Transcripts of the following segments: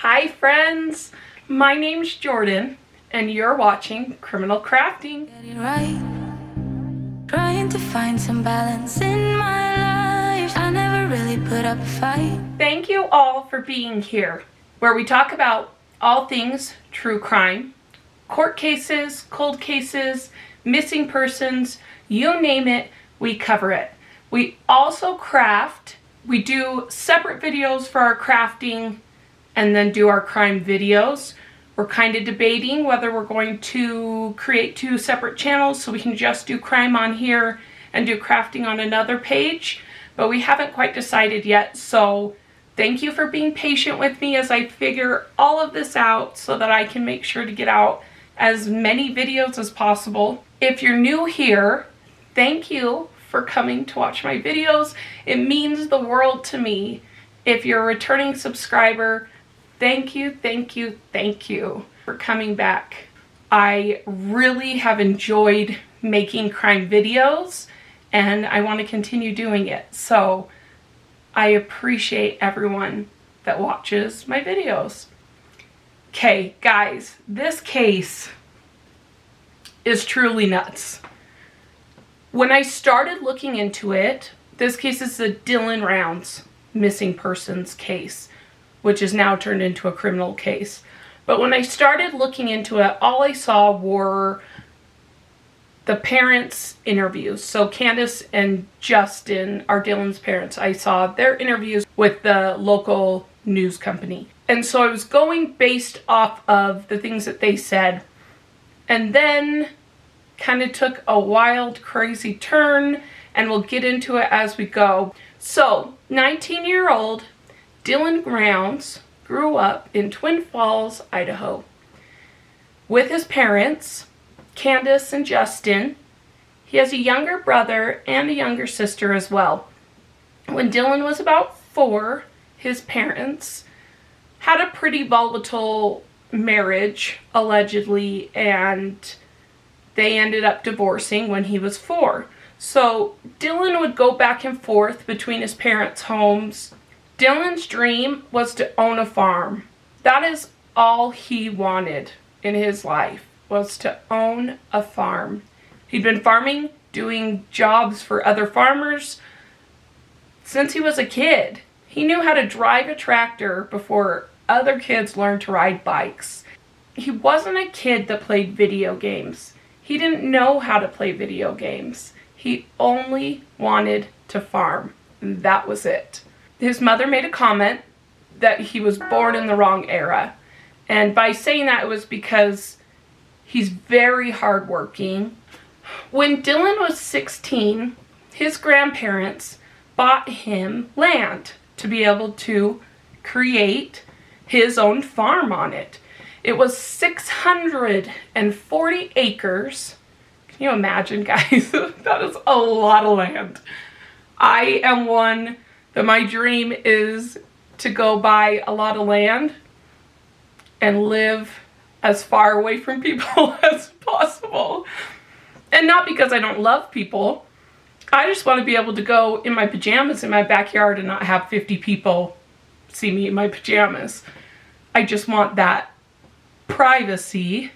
Hi friends, my name's Jordan and you're watching Criminal Crafting. Get it right. Trying to find some balance in my life. I never really put up a fight. Thank you all for being here, where we talk about all things true crime, court cases, cold cases, missing persons, you name it, we cover it. We also craft. We do separate videos for our crafting and then do our crime videos. We're kind of debating whether we're going to create two separate channels so we can just do crime on here and do crafting on another page, but we haven't quite decided yet. So thank you for being patient with me as I figure all of this out so that I can make sure to get out as many videos as possible. If you're new here, thank you for coming to watch my videos. It means the world to me. If you're a returning subscriber, thank you, thank you, thank you for coming back. I really have enjoyed making crime videos and I want to continue doing it. So I appreciate everyone that watches my videos. Okay, guys, this case is truly nuts. When I started looking into it, this case is the Dylan Rounds missing persons case, which is now turned into a criminal case. But when I started looking into it, all I saw were the parents' interviews. So Candace and Justin are Dylan's parents. I saw their interviews with the local news company. And so I was going based off of the things that they said. And then kind of took a wild, crazy turn, and we'll get into it as we go. So, 19-year-old Dylan Rounds grew up in Twin Falls, Idaho, with his parents, Candace and Justin. He has a younger brother and a younger sister as well. When Dylan was about 4, his parents had a pretty volatile marriage, allegedly, and they ended up divorcing when he was 4. So Dylan would go back and forth between his parents' homes. Dylan's dream was to own a farm. That is all he wanted in his life, was to own a farm. He'd been farming, doing jobs for other farmers since he was a kid. He knew how to drive a tractor before other kids learned to ride bikes. He wasn't a kid that played video games. He didn't know how to play video games. He only wanted to farm. And that was it. His mother made a comment that he was born in the wrong era. And by saying that, it was because he's very hardworking. When Dylan was 16, his grandparents bought him land to be able to create his own farm on it. It was 640 acres. Can you imagine, guys? That is a lot of land. I am one that my dream is to go buy a lot of land and live as far away from people as possible. And not because I don't love people. I just want to be able to go in my pajamas in my backyard and not have 50 people see me in my pajamas. I just want that privacy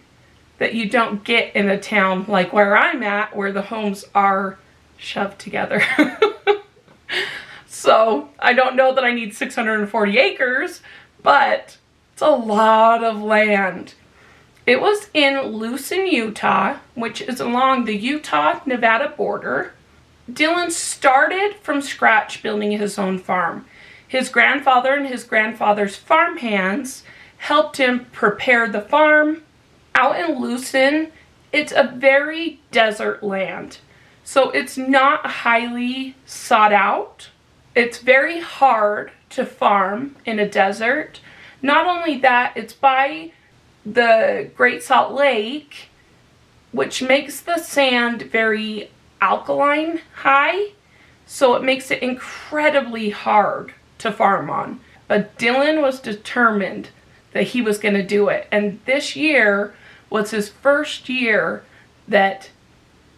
that you don't get in a town like where I'm at, where the homes are shoved together. So I don't know that I need 640 acres, but it's a lot of land. It was in Lucin, Utah, which is along the Utah-Nevada border. Dylan started from scratch building his own farm. His grandfather and his grandfather's farm hands helped him prepare the farm. Out in Lucin, it's a very desert land. So it's not highly sought out. It's very hard to farm in a desert. Not only that, it's by the Great Salt Lake, which makes the sand very alkaline high. So it makes it incredibly hard to farm on. But Dylan was determined that he was going to do it. And this year was his first year that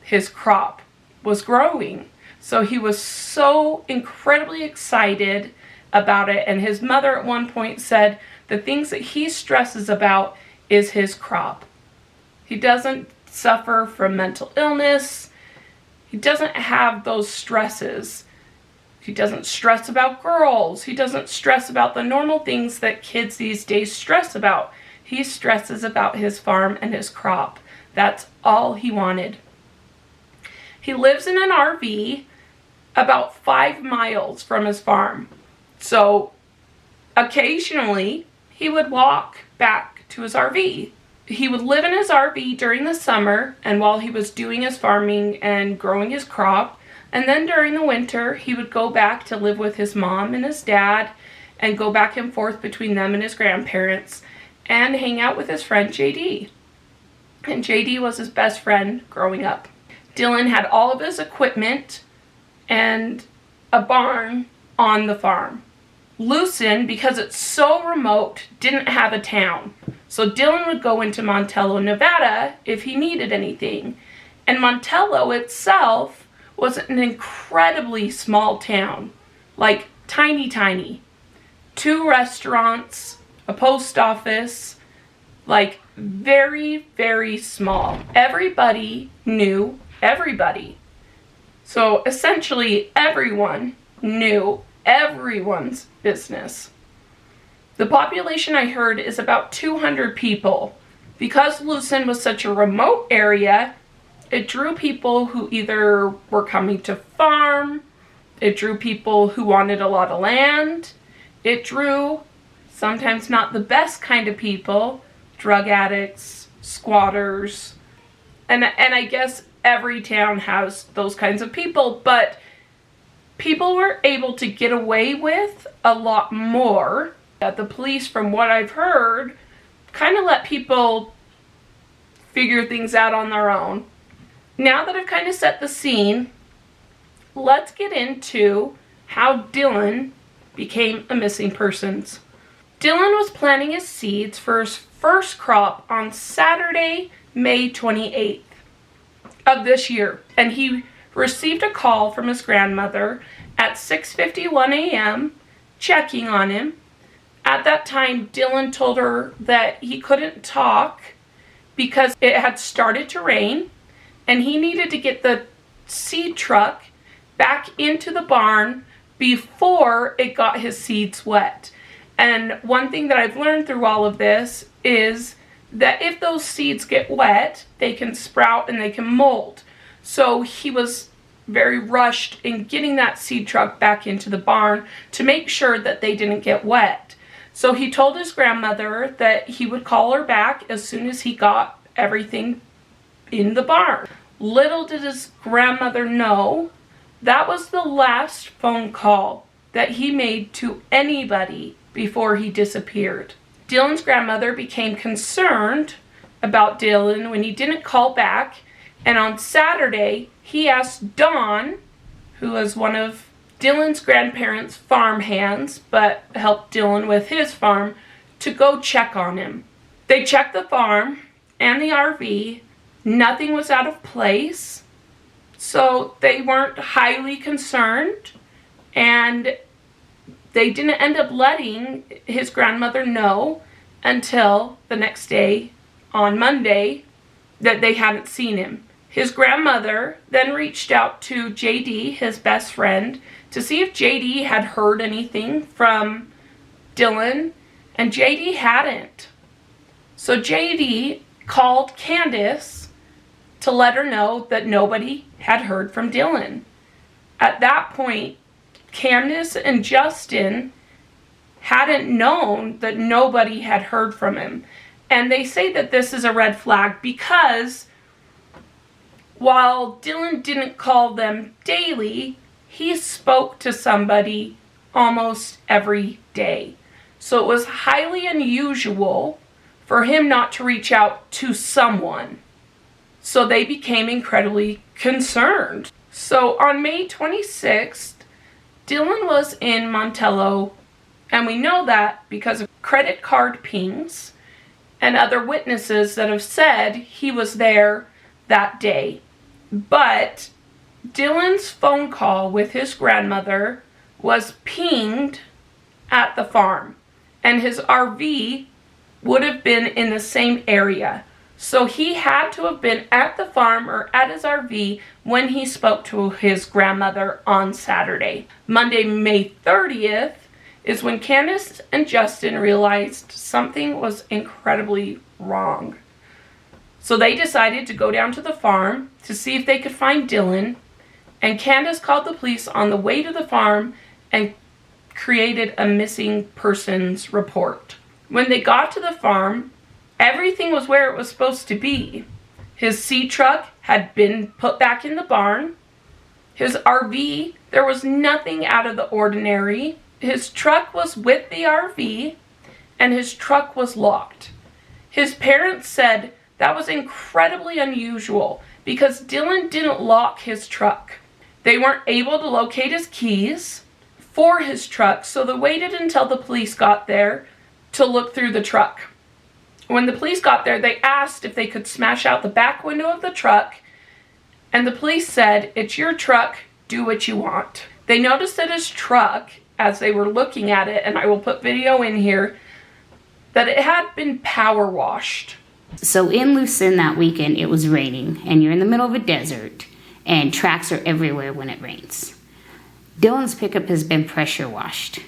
his crop was growing. So he was so incredibly excited about it. And his mother at one point said, the things that he stresses about is his crop. He doesn't suffer from mental illness. He doesn't have those stresses. He doesn't stress about girls. He doesn't stress about the normal things that kids these days stress about. He stresses about his farm and his crop. That's all he wanted. He lives in an RV about 5 miles from his farm. So occasionally he would walk back to his RV. He would live in his RV during the summer and while he was doing his farming and growing his crop. And then during the winter, he would go back to live with his mom and his dad and go back and forth between them and his grandparents and hang out with his friend JD. And JD was his best friend growing up. Dylan had all of his equipment and a barn on the farm. Lucin, because it's so remote, didn't have a town. So Dylan would go into Montello, Nevada if he needed anything. And Montello itself was an incredibly small town. Like tiny, tiny. 2 restaurants, a post office, like very, very small. Everybody knew everybody. So essentially everyone knew everyone's business. The population I heard is about 200 people. Because Lucin was such a remote area, it drew people who either were coming to farm, it drew people who wanted a lot of land, it drew sometimes not the best kind of people, drug addicts, squatters, and I guess every town has those kinds of people, but people were able to get away with a lot more. The police, from what I've heard, kind of let people figure things out on their own. Now that I've kind of set the scene, let's get into how Dylan became a missing persons. Dylan was planting his seeds for his first crop on Saturday, May 28th of this year, and he received a call from his grandmother at 6:51 a.m. checking on him. At that time, Dylan told her that he couldn't talk because it had started to rain and he needed to get the seed truck back into the barn before it got his seeds wet. And one thing that I've learned through all of this is that if those seeds get wet, they can sprout and they can mold. So he was very rushed in getting that seed truck back into the barn to make sure that they didn't get wet. So he told his grandmother that he would call her back as soon as he got everything in the barn. Little did his grandmother know that was the last phone call that he made to anybody before he disappeared. Dylan's grandmother became concerned about Dylan when he didn't call back, and on Saturday he asked Dawn, who was one of Dylan's grandparents' farm hands but helped Dylan with his farm, to go check on him. They checked the farm and the RV. Nothing was out of place, so they weren't highly concerned, and they didn't end up letting his grandmother know until the next day, on Monday, that they hadn't seen him. His grandmother then reached out to JD, his best friend, to see if JD had heard anything from Dylan, and JD hadn't. So JD called Candace to let her know that nobody had heard from Dylan. At that point, Candace and Justin hadn't known that nobody had heard from him. And they say that this is a red flag because while Dylan didn't call them daily, he spoke to somebody almost every day. So it was highly unusual for him not to reach out to someone. So they became incredibly concerned. So on May 26th, Dylan was in Montello, and we know that because of credit card pings and other witnesses that have said he was there that day. But Dylan's phone call with his grandmother was pinged at the farm. and his RV would have been in the same area. So he had to have been at the farm or at his RV when he spoke to his grandmother on Saturday. Monday, May 30th is when Candace and Justin realized something was incredibly wrong. So they decided to go down to the farm to see if they could find Dylan, and Candace called the police on the way to the farm and created a missing persons report. When they got to the farm, everything was where it was supposed to be. His seed truck had been put back in the barn. His RV, there was nothing out of the ordinary. His truck was with the RV, and his truck was locked. His parents said that was incredibly unusual because Dylan didn't lock his truck. They weren't able to locate his keys for his truck, so they waited until the police got there to look through the truck. When the police got there, they asked if they could smash out the back window of the truck, and the police said, "It's your truck, do what you want." They noticed that his truck, as they were looking at it, and I will put video in here, that it had been power washed. So in Lucin that weekend, it was raining, and you're in the middle of a desert, and tracks are everywhere when it rains. Dylan's pickup has been pressure washed.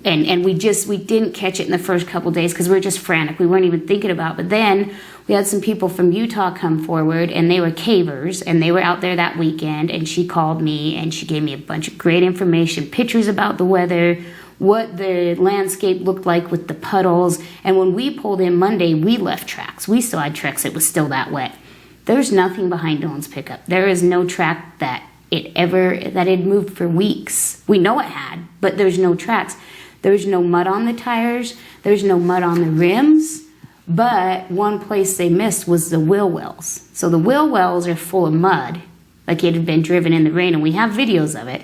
And we didn't catch it in the first couple days because we were just frantic. We weren't even thinking about it. But then we had some people from Utah come forward, and they were cavers, and they were out there that weekend, and she called me, and she gave me a bunch of great information, pictures about the weather, what the landscape looked like with the puddles. And when we pulled in Monday, we left tracks. We still had tracks. It was still that wet. There's nothing behind Dylan's pickup. There is no track that it had moved for weeks. We know it had, but there's no tracks. There's no mud on the tires. There's no mud on the rims. But one place they missed was the wheel wells. So the wheel wells are full of mud, like it had been driven in the rain, and we have videos of it.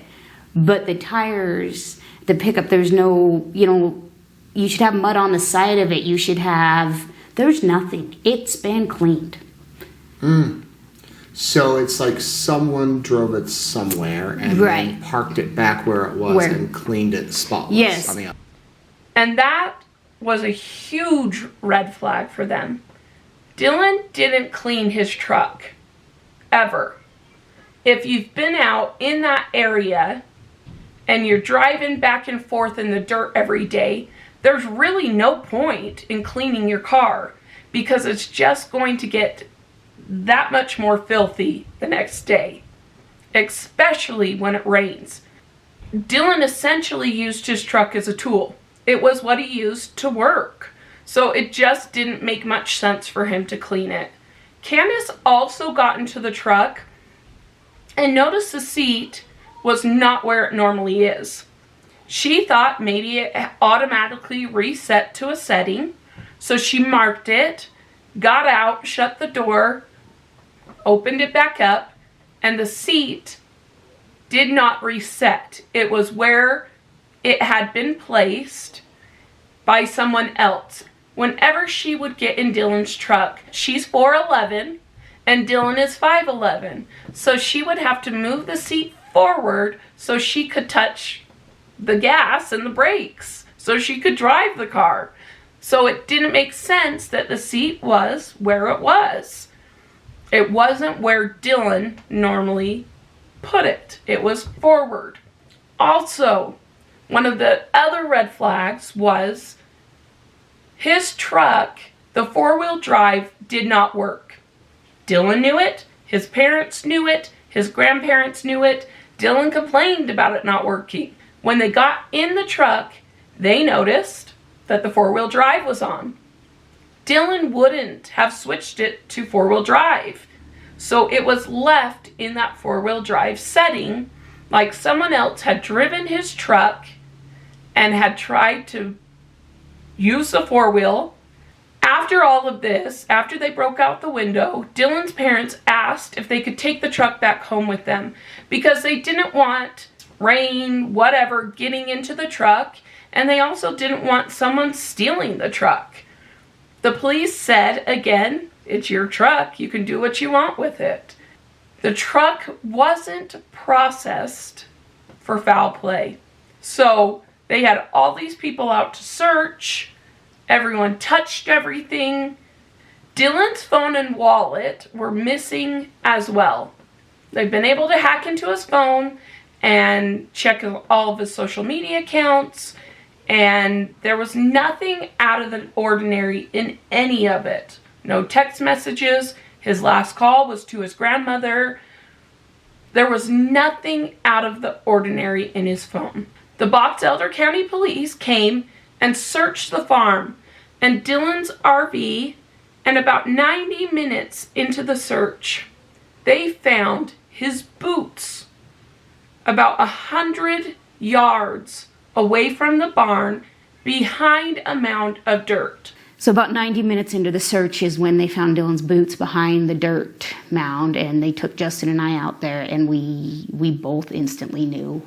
But the tires, the pickup, there's no, you should have mud on the side of it. There's nothing. It's been cleaned. So it's like someone drove it somewhere and then parked it back where it was and cleaned it spotless. Yes. And that was a huge red flag for them. Dylan didn't clean his truck, ever. If you've been out in that area and you're driving back and forth in the dirt every day, there's really no point in cleaning your car because it's just going to get that much more filthy the next day, especially when it rains. Dylan essentially used his truck as a tool. It was what he used to work. So it just didn't make much sense for him to clean it. Candace also got into the truck and noticed the seat was not where it normally is. She thought maybe it automatically reset to a setting. So she marked it, got out, shut the door, opened it back up, and the seat did not reset. It was where it had been placed by someone else. Whenever she would get in Dylan's truck, she's 4'11", and Dylan is 5'11", so she would have to move the seat forward so she could touch the gas and the brakes, so she could drive the car. So it didn't make sense that the seat was where it was. It wasn't where Dylan normally put it. It was forward. Also, one of the other red flags was his truck, the four-wheel drive, did not work. Dylan knew it. His parents knew it. His grandparents knew it. Dylan complained about it not working. When they got in the truck, they noticed that the four-wheel drive was on. Dylan wouldn't have switched it to four-wheel drive. So it was left in that four-wheel drive setting, like someone else had driven his truck and had tried to use the four-wheel. After all of this, after they broke out the window, Dylan's parents asked if they could take the truck back home with them because they didn't want rain, whatever, getting into the truck, and they also didn't want someone stealing the truck. The police said, again, it's your truck. You can do what you want with it. The truck wasn't processed for foul play. So They had all these people out to search. Everyone touched everything. Dylan's phone and wallet were missing as well. They've been able to hack into his phone and check all of his social media accounts, and there was nothing out of the ordinary in any of it. No text messages. His last call was to his grandmother. There was nothing out of the ordinary in his phone. The Box Elder County Police came and searched the farm and Dylan's RV, and about 90 minutes into the search, they found his boots about 100 yards away from the barn behind a mound of dirt. So about 90 minutes into the search is when they found Dylan's boots behind the dirt mound, and they took Justin and I out there, and we both instantly knew.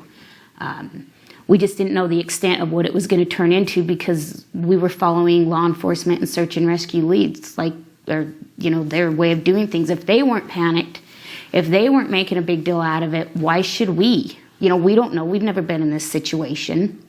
We just didn't know the extent of what it was going to turn into because we were following law enforcement and search and rescue leads, their way of doing things. If they weren't panicked, if they weren't making a big deal out of it, why should we? We don't know. We've never been in this situation.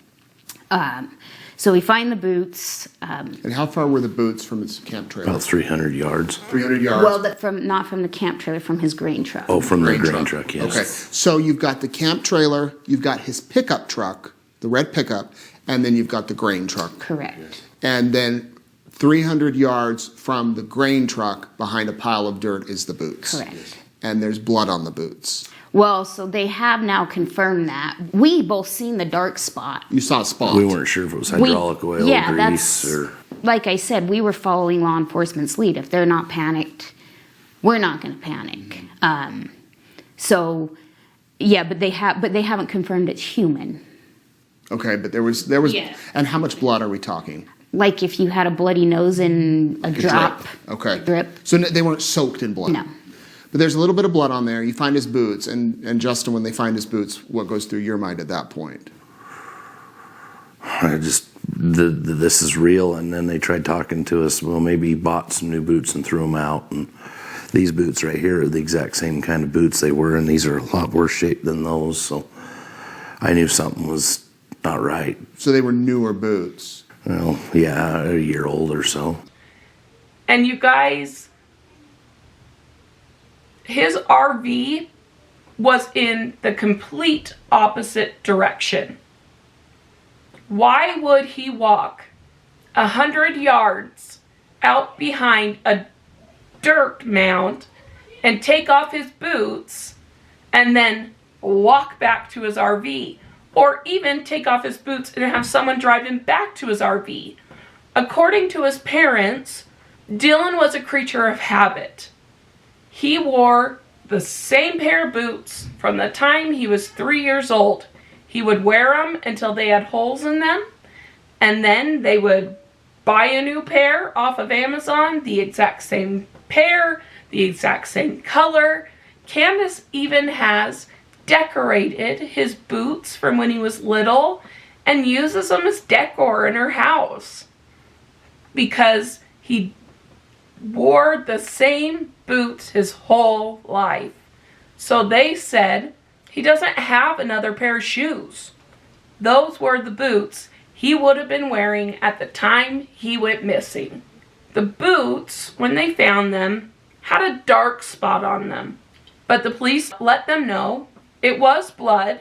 So we find the boots. And how far were the boots from his camp trailer? About 300 yards. 300 yards? Well, not from the camp trailer, from his grain truck. Oh, from the grain truck, yes. Okay, so you've got the camp trailer, you've got his pickup truck, the red pickup, and then you've got the grain truck. Correct. And then 300 yards from the grain truck behind a pile of dirt is the boots. Correct. And there's blood on the boots. Well, so they have now confirmed that. We both seen the dark spot. You saw a spot. We weren't sure if it was hydraulic oil, grease, or... Like I said, we were following law enforcement's lead. If they're not panicked, we're not going to panic. But they haven't confirmed it's human. Okay, but there was, Yeah. And how much blood are we talking? Like if you had a bloody nose and a drop. Okay. Drip. So they weren't soaked in blood? No. But there's a little bit of blood on there. You find his boots, and Justin, when they find his boots, what goes through your mind at that point? This is real, and then they tried talking to us. Well, maybe he bought some new boots and threw them out, and these boots right here are the exact same kind of boots they were, and these are a lot worse shape than those, so I knew something was not right. So they were newer boots? Well, yeah, a year old or so. And you guys, his RV was in the complete opposite direction. Why would he walk 100 yards out behind a dirt mound and take off his boots and then walk back to his RV? Or even take off his boots and have someone drive him back to his RV? According to his parents, Dylan was a creature of habit. He wore the same pair of boots from the time he was 3 years old. He would wear them until they had holes in them, and then they would buy a new pair off of Amazon, the exact same pair, the exact same color. Candace even has decorated his boots from when he was little and uses them as decor in her house because he wore the same boots his whole life. So they said he doesn't have another pair of shoes. Those were the boots he would have been wearing at the time he went missing. The boots, when they found them, had a dark spot on them, but the police let them know it was blood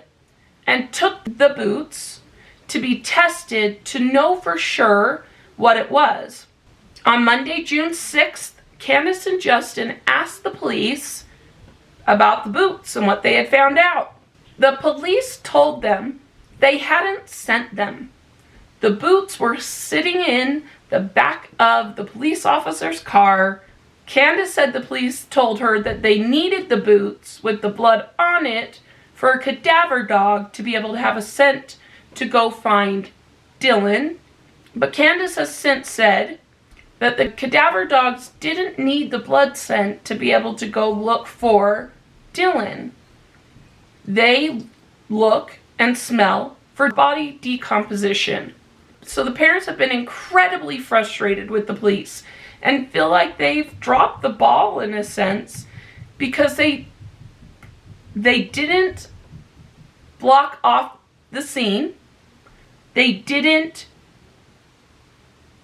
and took the boots to be tested to know for sure what it was. On Monday, June 6th, Candace and Justin asked the police about the boots and what they had found out. The police told them they hadn't sent them. The boots were sitting in the back of the police officer's car. Candace said the police told her that they needed the boots with the blood on it for a cadaver dog to be able to have a scent to go find Dylan. But Candace has since said that the cadaver dogs didn't need the blood scent to be able to go look for Dylan. They look and smell for body decomposition. So the parents have been incredibly frustrated with the police and feel like they've dropped the ball in a sense because they didn't block off the scene. They didn't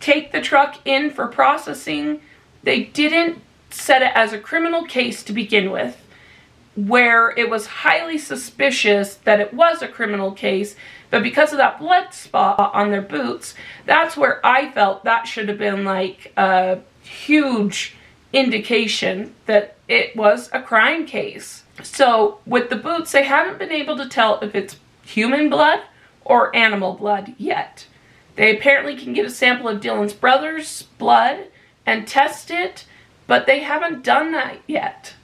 take the truck in for processing. They didn't set it as a criminal case to begin with, where it was highly suspicious that it was a criminal case, but because of that blood spot on their boots, that's where I felt that should have been like a huge indication that it was a crime case. So with the boots, they haven't been able to tell if it's human blood or animal blood yet. They apparently can get a sample of Dylan's brother's blood and test it, but they haven't done that yet.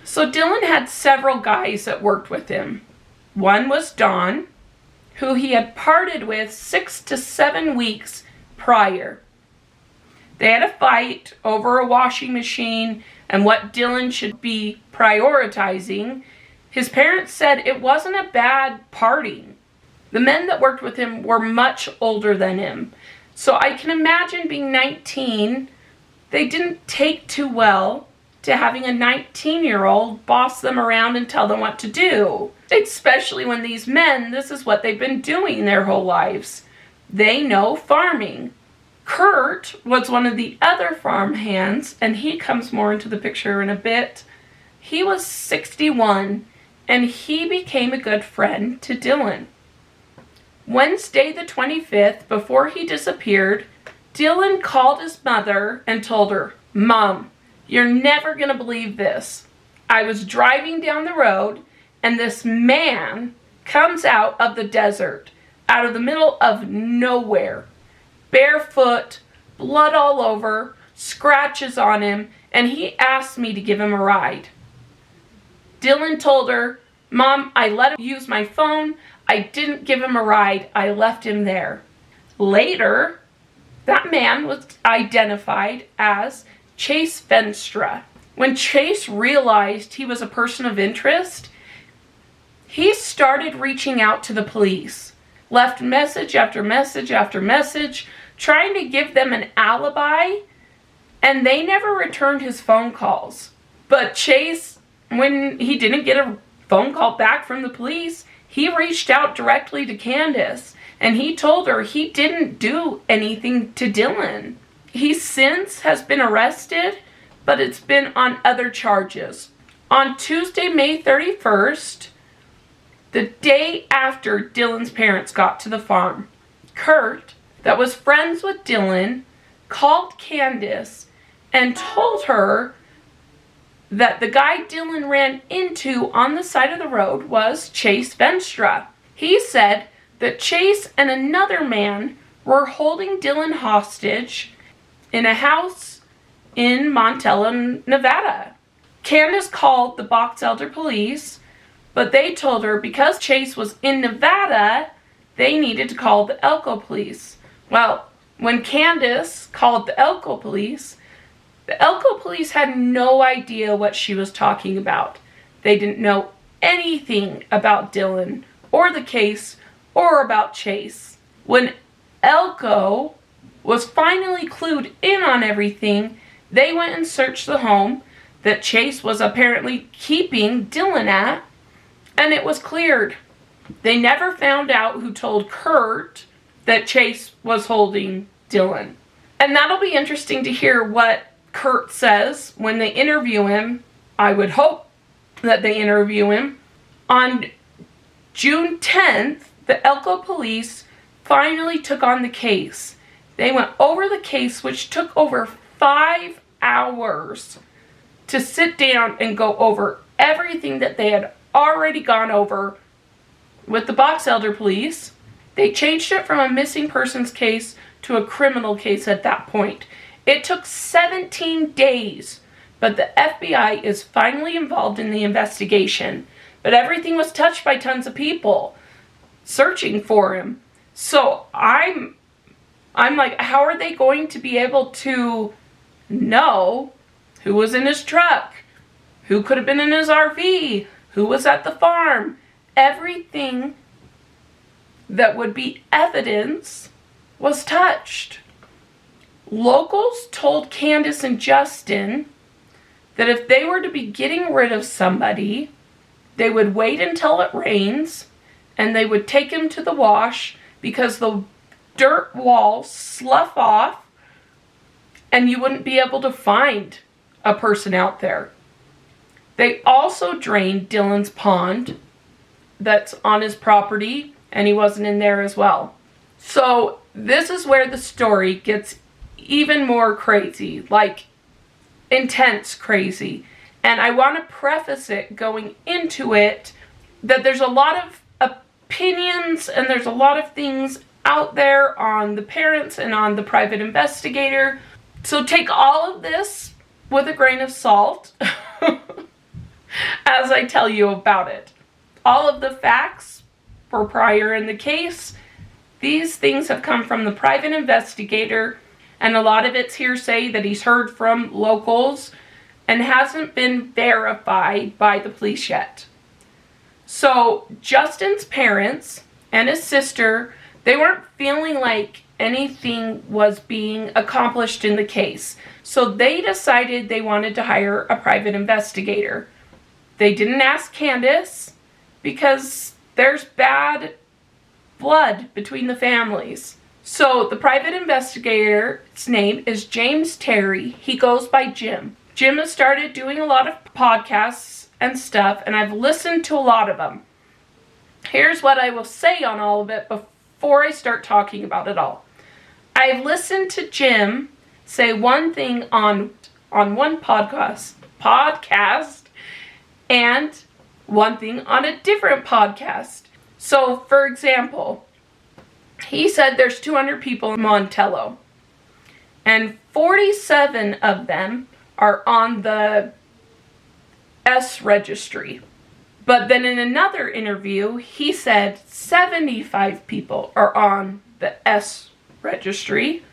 So Dylan had several guys that worked with him. One was Don, who he had parted with 6 to 7 weeks prior. They had a fight over a washing machine and what Dylan should be prioritizing. His parents said it wasn't a bad parting. The men that worked with him were much older than him. So I can imagine being 19, they didn't take too well to having a 19-year-old boss them around and tell them what to do. Especially when these men, this is what they've been doing their whole lives. They know farming. Kurt was one of the other farm hands, and he comes more into the picture in a bit. He was 61, and he became a good friend to Dylan. Wednesday the 25th, before he disappeared, Dylan called his mother and told her, "Mom, you're never going to believe this. I was driving down the road and this man comes out of the desert, out of the middle of nowhere, barefoot, blood all over, scratches on him, and he asked me to give him a ride." Dylan told her, "Mom, I let him use my phone. I didn't give him a ride. I left him there." Later, that man was identified as Chase Venstra. When Chase realized he was a person of interest, he started reaching out to the police, left message after message after message, trying to give them an alibi, and they never returned his phone calls. But Chase, when he didn't get a phone call back from the police, he reached out directly to Candace, and he told her he didn't do anything to Dylan. He since has been arrested, but it's been on other charges. On Tuesday, May 31st, the day after Dylan's parents got to the farm, Kurt, that was friends with Dylan, called Candace and told her that the guy Dylan ran into on the side of the road was Chase Venstra. He said that Chase and another man were holding Dylan hostage in a house in Montello, Nevada. Candace called the Box Elder police, but they told her because Chase was in Nevada, they needed to call the Elko police. Well, when Candace called the Elko police had no idea what she was talking about. They didn't know anything about Dylan or the case or about Chase. When Elko was finally clued in on everything, they went and searched the home that Chase was apparently keeping Dylan at, and it was cleared. They never found out who told Kurt that Chase was holding Dylan. And that'll be interesting to hear what Kurt says when they interview him. I would hope that they interview him. On June 10th, the Elko police finally took on the case. They went over the case, which took over 5 hours to sit down and go over everything that they had already gone over with the Box Elder police. They changed it from a missing persons case to a criminal case at that point. It took 17 days, but the FBI is finally involved in the investigation. But everything was touched by tons of people searching for him. So I'm like, how are they going to be able to know who was in his truck, who could have been in his RV, who was at the farm? Everything that would be evidence was touched. Locals told Candace and Justin that if they were to be getting rid of somebody, they would wait until it rains and they would take him to the wash because the dirt walls slough off and you wouldn't be able to find a person out there. They also drained Dylan's pond that's on his property, and he wasn't in there as well. So this is where the story gets even more crazy, like intense crazy. And I want to preface it going into it that there's a lot of opinions and there's a lot of things out there on the parents and on the private investigator. So take all of this with a grain of salt as I tell you about it. All of the facts were prior in the case. These things have come from the private investigator, and a lot of it's hearsay that he's heard from locals and hasn't been verified by the police yet. So Justin's parents and his sister, they weren't feeling like anything was being accomplished in the case. So they decided they wanted to hire a private investigator. They didn't ask Candace because there's bad blood between the families. So the private investigator's name is James Terry. He goes by Jim. Jim has started doing a lot of podcasts and stuff, and I've listened to a lot of them. Here's what I will say on all of it before I start talking about it all. I've listened to Jim say one thing on one podcast and one thing on a different podcast. So, for example, he said there's 200 people in Montello, and 47 of them are on the S registry. But then in another interview, he said 75 people are on the S registry.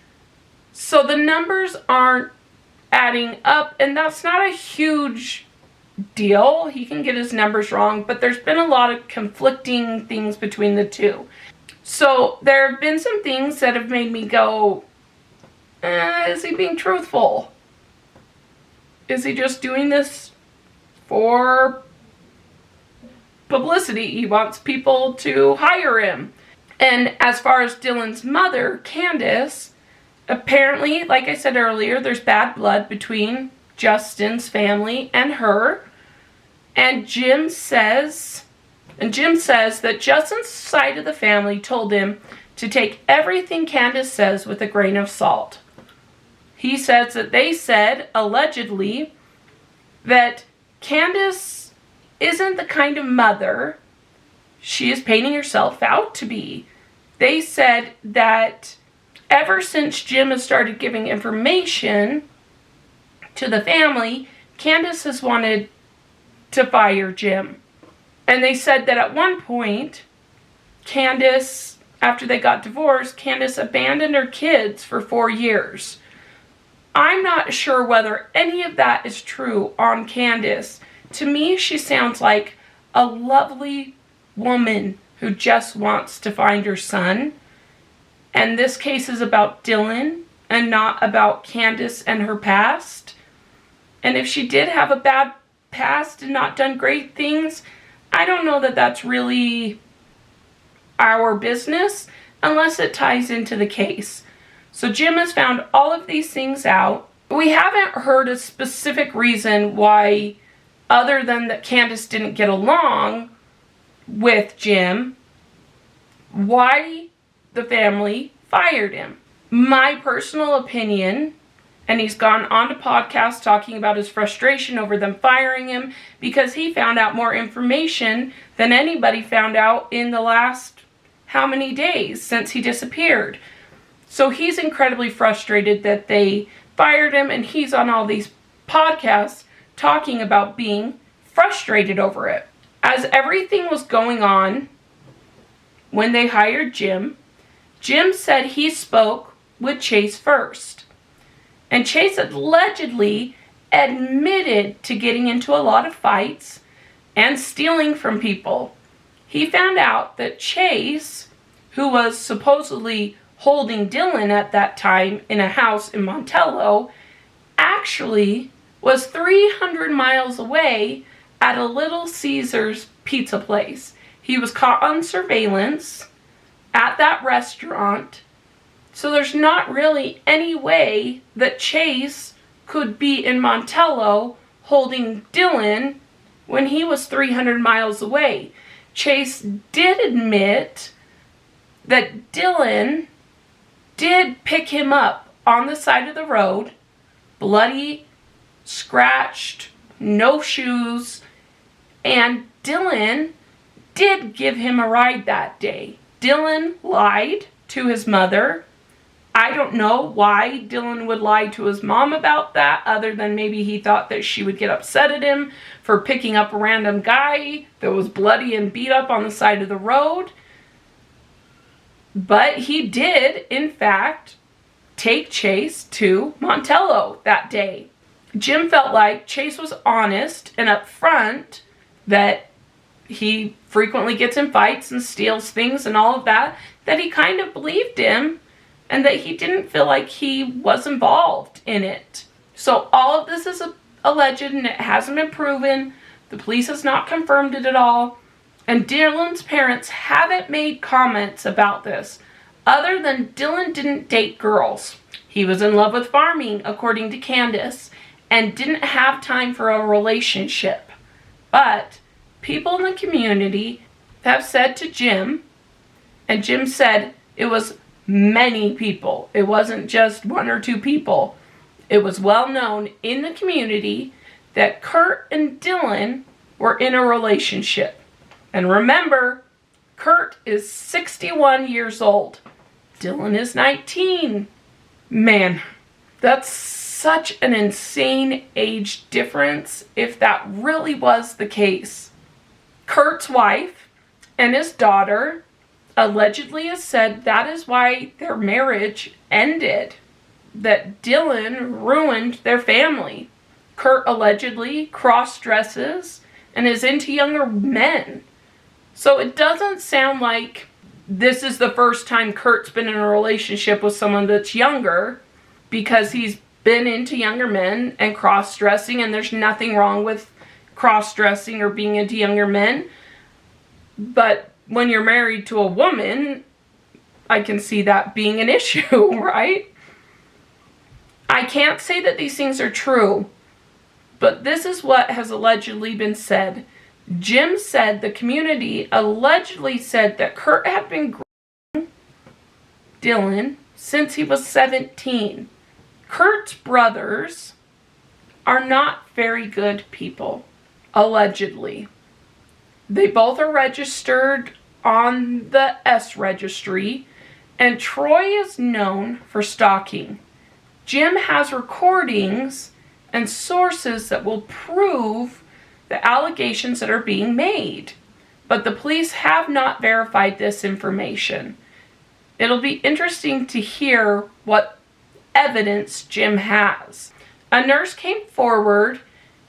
So the numbers aren't adding up, and that's not a huge deal. He can get his numbers wrong, but there's been a lot of conflicting things between the two. So there have been some things that have made me go, is he being truthful? Is he just doing this for publicity? He wants people to hire him. And as far as Dylan's mother, Candace, apparently, like I said earlier, there's bad blood between Justin's family and her. And Jim says that Justin's side of the family told him to take everything Candace says with a grain of salt. He says that they said, allegedly, that Candace isn't the kind of mother she is painting herself out to be. They said that ever since Jim has started giving information to the family, Candace has wanted to fire Jim. And they said that at one point, Candace, after they got divorced, Candace abandoned her kids for 4 years. I'm not sure whether any of that is true on Candace. To me, she sounds like a lovely woman who just wants to find her son. And this case is about Dylan and not about Candace and her past. And if she did have a bad past and not done great things, I don't know that that's really our business unless it ties into the case. So Jim has found all of these things out. We haven't heard a specific reason why, other than that Candace didn't get along with Jim, why the family fired him. My personal opinion, and he's gone on to podcasts talking about his frustration over them firing him because he found out more information than anybody found out in the last how many days since he disappeared. So he's incredibly frustrated that they fired him, and he's on all these podcasts talking about being frustrated over it. As everything was going on when they hired Jim, Jim said he spoke with Chase first. And Chase allegedly admitted to getting into a lot of fights and stealing from people. He found out that Chase, who was supposedly holding Dylan at that time in a house in Montello, actually was 300 miles away at a Little Caesars pizza place. He was caught on surveillance at that restaurant. So there's not really any way that Chase could be in Montello holding Dylan when he was 300 miles away. Chase did admit that Dylan did pick him up on the side of the road, bloody, scratched, no shoes, and Dylan did give him a ride that day. Dylan lied to his mother. I don't know why Dylan would lie to his mom about that, other than maybe he thought that she would get upset at him for picking up a random guy that was bloody and beat up on the side of the road. But he did, in fact, take Chase to Montello that day. Jim felt like Chase was honest and upfront that he frequently gets in fights and steals things and all of that he kind of believed him, and that he didn't feel like he was involved in it. So all of this is alleged and it hasn't been proven. The police has not confirmed it at all. And Dylan's parents haven't made comments about this, other than Dylan didn't date girls. He was in love with farming, according to Candace, and didn't have time for a relationship. But people in the community have said to Jim, and Jim said it was many people. It wasn't just one or two people. It was well known in the community that Kurt and Dylan were in a relationship. And remember, Kurt is 61 years old. Dylan is 19. Man, that's such an insane age difference if that really was the case. Kurt's wife and his daughter allegedly has said that is why their marriage ended, that Dylan ruined their family. Kurt allegedly cross-dresses and is into younger men. So it doesn't sound like this is the first time Kurt's been in a relationship with someone that's younger, because he's been into younger men and cross-dressing, and there's nothing wrong with cross-dressing or being into younger men. But when you're married to a woman, I can see that being an issue, right? I can't say that these things are true, but this is what has allegedly been said. Jim said the community allegedly said that Kurt had been grooming Dylan since he was 17. Kurt's brothers are not very good people, allegedly. They both are registered on the S registry, and Troy is known for stalking. Jim has recordings and sources that will prove the allegations that are being made, but the police have not verified this information. It'll be interesting to hear what evidence Jim has. A nurse came forward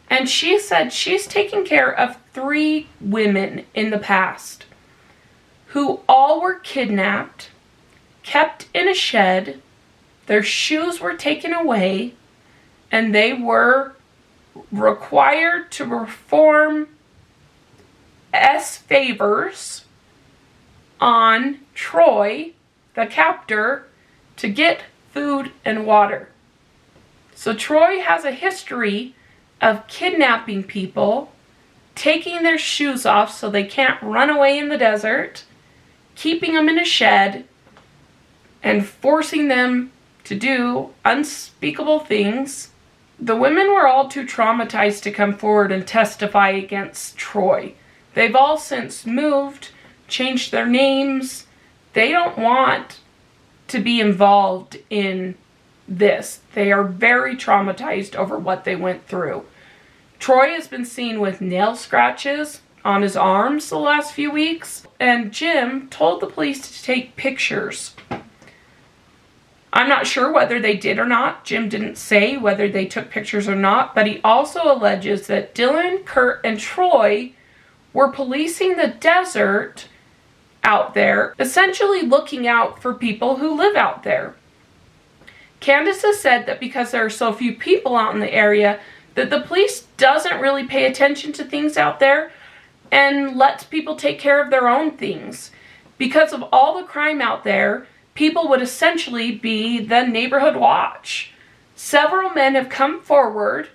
and she said she's taken care of 3 women in the past who all were kidnapped, kept in a shed, their shoes were taken away, and they were required to perform S favors on Troy, the captor, to get food and water. So Troy has a history of kidnapping people, taking their shoes off so they can't run away in the desert, keeping them in a shed, and forcing them to do unspeakable things. The women were all too traumatized to come forward and testify against Troy. They've all since moved, changed their names. They don't want to be involved in this. They are very traumatized over what they went through. Troy has been seen with nail scratches on his arms the last few weeks, and Jim told the police to take pictures. I'm not sure whether they did or not. Jim didn't say whether they took pictures or not, but he also alleges that Dylan, Kurt, and Troy were policing the desert out there, essentially looking out for people who live out there. Candace has said that because there are so few people out in the area, that the police doesn't really pay attention to things out there and lets people take care of their own things. Because of all the crime out there, people would essentially be the neighborhood watch. Several men have come forward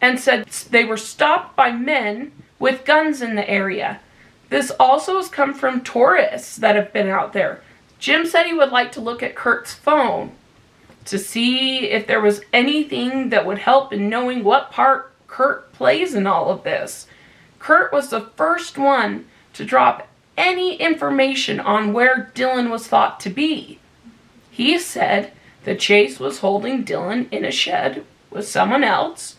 and said they were stopped by men with guns in the area. This also has come from tourists that have been out there. Jim said he would like to look at Kurt's phone to see if there was anything that would help in knowing what part Kurt plays in all of this. Kurt was the first one to drop any information on where Dylan was thought to be. He said that Chase was holding Dylan in a shed with someone else.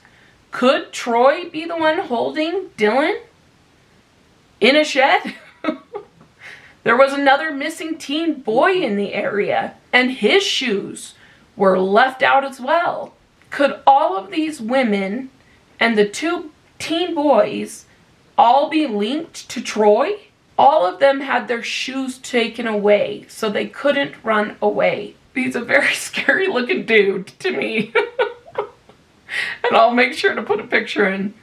Could Troy be the one holding Dylan in a shed? There was another missing teen boy in the area, and his shoes were left out as well. Could all of these women and the 2 teen boys all be linked to Troy? All of them had their shoes taken away, so they couldn't run away. He's a very scary looking dude to me. And I'll make sure to put a picture in.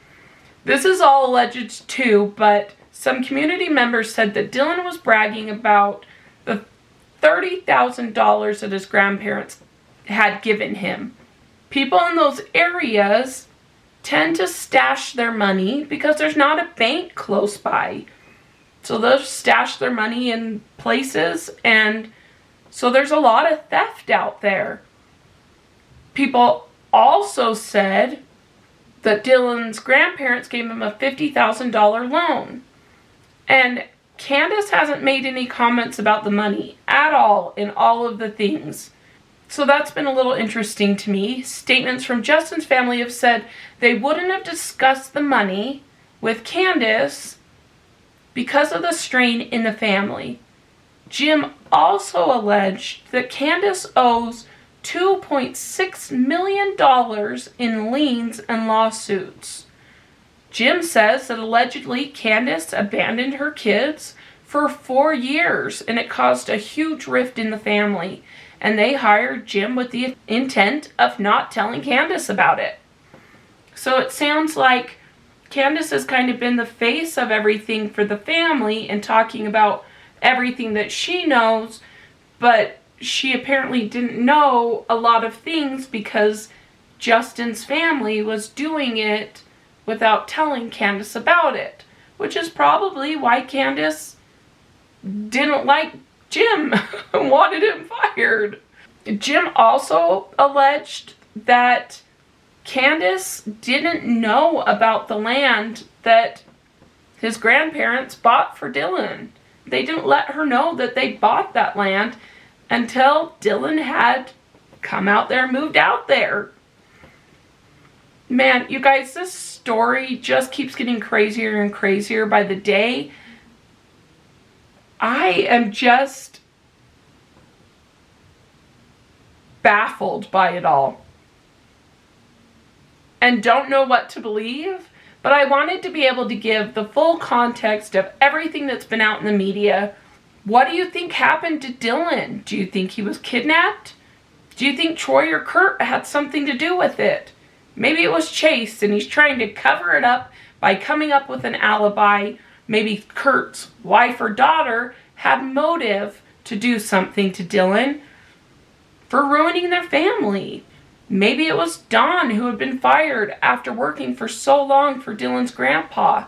This is all alleged too, but some community members said that Dylan was bragging about the $30,000 that his grandparents had given him. People in those areas tend to stash their money because there's not a bank close by. So they'll stash their money in places, and so there's a lot of theft out there. People also said that Dylan's grandparents gave him a $50,000 loan. And Candace hasn't made any comments about the money at all in all of the things. So that's been a little interesting to me. Statements from Justin's family have said they wouldn't have discussed the money with Candace because of the strain in the family. Jim also alleged that Candace owes $2.6 million in liens and lawsuits. Jim says that allegedly Candace abandoned her kids for 4 years, and it caused a huge rift in the family, and they hired Jim with the intent of not telling Candace about it. So it sounds like Candace has kind of been the face of everything for the family and talking about everything that she knows, but she apparently didn't know a lot of things because Justin's family was doing it without telling Candace about it, which is probably why Candace didn't like Jim and wanted him fired. Jim also alleged that Candace didn't know about the land that his grandparents bought for Dylan. They didn't let her know that they bought that land until Dylan had come out there, moved out there. Man, you guys, this story just keeps getting crazier and crazier by the day. I am just baffled by it all and don't know what to believe, but I wanted to be able to give the full context of everything that's been out in the media. What do you think happened to Dylan? Do you think he was kidnapped? Do you think Troy or Kurt had something to do with it? Maybe it was Chase and he's trying to cover it up by coming up with an alibi. Maybe Kurt's wife or daughter had motive to do something to Dylan for ruining their family. Maybe it was Don who had been fired after working for so long for Dylan's grandpa.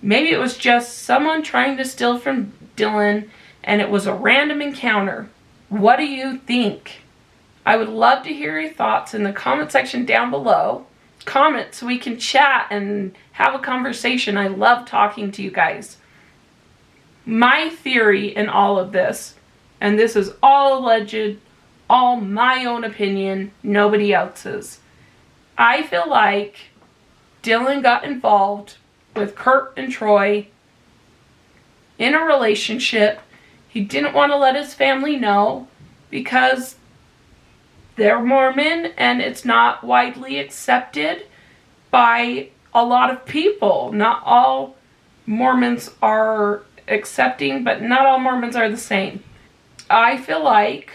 Maybe it was just someone trying to steal from Dylan and it was a random encounter. What do you think? I would love to hear your thoughts in the comment section down below. Comment so we can chat and have a conversation. I love talking to you guys. My theory in all of this, and this is all alleged, all my own opinion, nobody else's. I feel like Dylan got involved with Kurt and Troy in a relationship. He didn't want to let his family know because they're Mormon and it's not widely accepted by a lot of people. Not all Mormons are accepting, but not all Mormons are the same. I feel like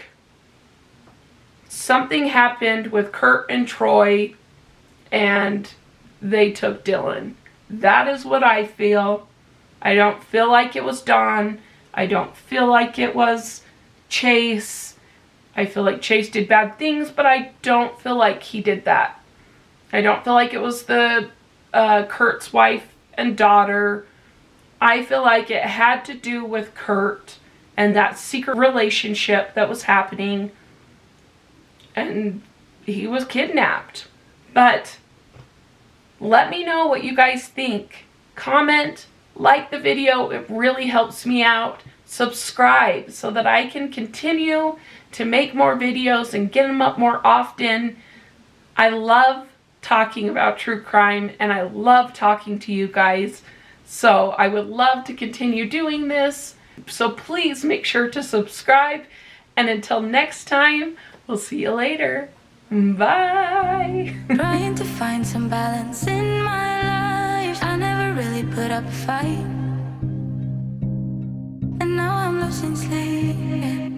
something happened with Kurt and Troy and they took Dylan. That is what I feel. I don't feel like it was Don. I don't feel like it was Chase. I feel like Chase did bad things, but I don't feel like he did that. I don't feel like it was the Kurt's wife and daughter. I feel like it had to do with Kurt and that secret relationship that was happening, and he was kidnapped. But let me know what you guys think. Comment, like the video, it really helps me out. Subscribe so that I can continue to make more videos and get them up more often. I love talking about true crime, and I love talking to you guys. So I would love to continue doing this. So please make sure to subscribe. And until next time, we'll see you later. Bye. Trying to find some balance in my life. I never really put up a fight, and now I'm losing sleep.